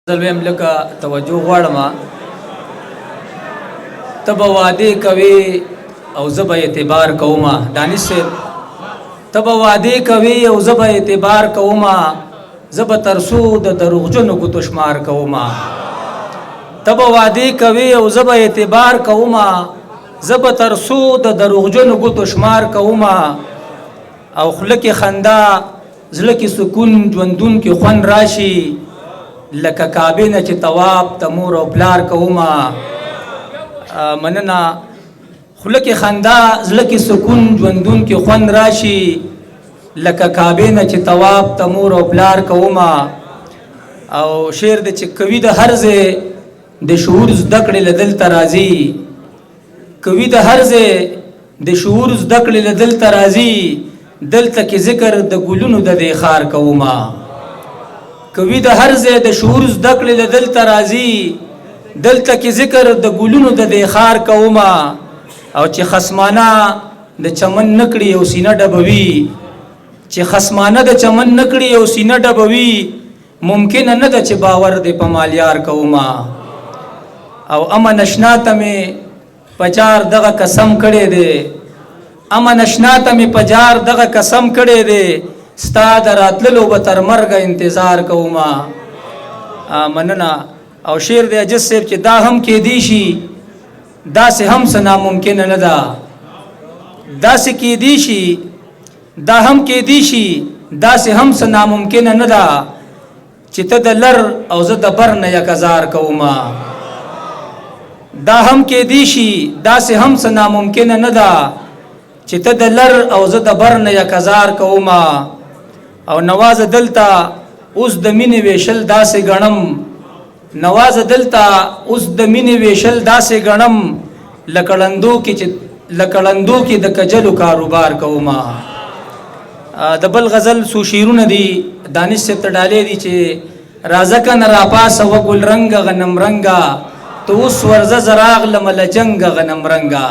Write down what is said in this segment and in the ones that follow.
زلویم لکه توجه غواړم ته به وعدې کوې او زه به اعتبار کوم دانش صاحب ته به وعدې کوې او زه به اعتبار کوم زه به تر څو د دروغجنو ګوتو شمار کوم ته به وعدې کوې او زه به اعتبار کوم زه به تر څو د دروغجنو ګوتو شمار کوم او خوله کې خندا زړه کې سکون ژوندون کې خوند راشي لکه کعبې نه چې طواف د مور او پلار کومه مننه خوله کې خندا زړه کې سکون ژوندون کې خوند راشي لکه کعبې نه چې طواف د مور او پلار کومه او شعر د چې کوي د هر ځای د شعور زده کړې له دلته راځي کوي د هر ځای د شعور زده کړې له دلته راځي دلته کې ذکر د ګلونو د دې ښار کومه کوي د هر ځای د شعور زده کړې له دلته راځي دلته کې ذکر د ګلونو د دې ښار کومه او چې خصمانه د چمن نکړي او سینه ډبوي چې خصمانه د چمن نکړي او سینه ډبوي ممکن نه ده چې باور دې په مالیار کومه او امن اشنا ته مې پجار دغه قسم کړی دی امن اشنا ته مې پجار دغه قسم کړی دی ستا د راتللو به تر مرګه انتظار کومه مننه او شعر دی عجز صاحب چې دا هم کېدی شي داسې هم څه ناممکنه نه ده داسې کېدی شي دا هم کېدی شي داسې هم څه ناممکنه نه ده چې ته د لر او زه د بر نه یک هزار کومه دا هم کېدی شي داسې هم څه ناممکنه نه ده چې ته د لر او زه د بر نه یک هزار کومه او نواز دلتا اوس د مینې ویشل داسې غنم نواز دلتا اوس د مینې ویشل داسې غنم لکړندو کې د کجلو کاروبار کومه د بل غزل سو شیرونه دي دانش سے تډالې دي چې رازک نه را پاس و ګل رنگ غنم رنگا تو اوس ورزه زراغ لمل جنگ غنم رنگا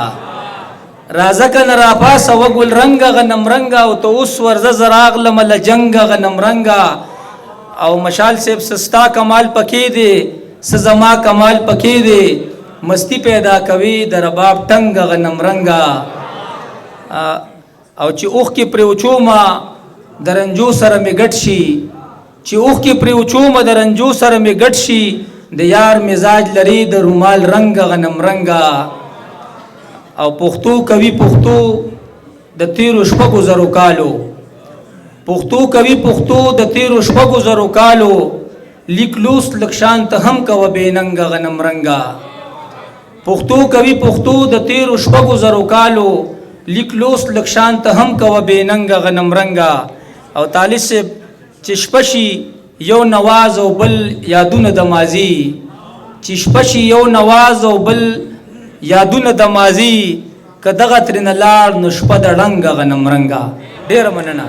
رازک نه را پاس و ګل رنگ غنم رنگا او تو اوس ورزه زراغ لمل جنگ غنم رنگا او مشال صاحب سستا کمال پکې دی سزما کمال پکې دی مستی پیدا کوي د رباب ټنګ غنم رنگا او چې اوخ کې پروچوما درنجو سره می ګټ شي چې اوخ کې پروچوما درنجو سره می ګټ شي د یار مزاج لري د رومال رنگ غنم رنگا او پښتو کوي پښتو د تیرو شپږو زرو کالو پښتو کوي پښتو د تیرو شپږو زرو کالو لیکلوس لکشان ته هم کوه بیننګ غنم رنگا پښتو کوي پښتو د تیرو شپږو زرو کالو لیکلوس لکشان ته هم کوه بیننګ غنم رنگا او طالب صاحب چې شپشي یو نواز او بل یادونه د ماضي چې شپشي یو نواز او بل یادونه د ماضي که دغه ترنه لاړ نو شپه د ړنګ غنم رنګا ډېره مننه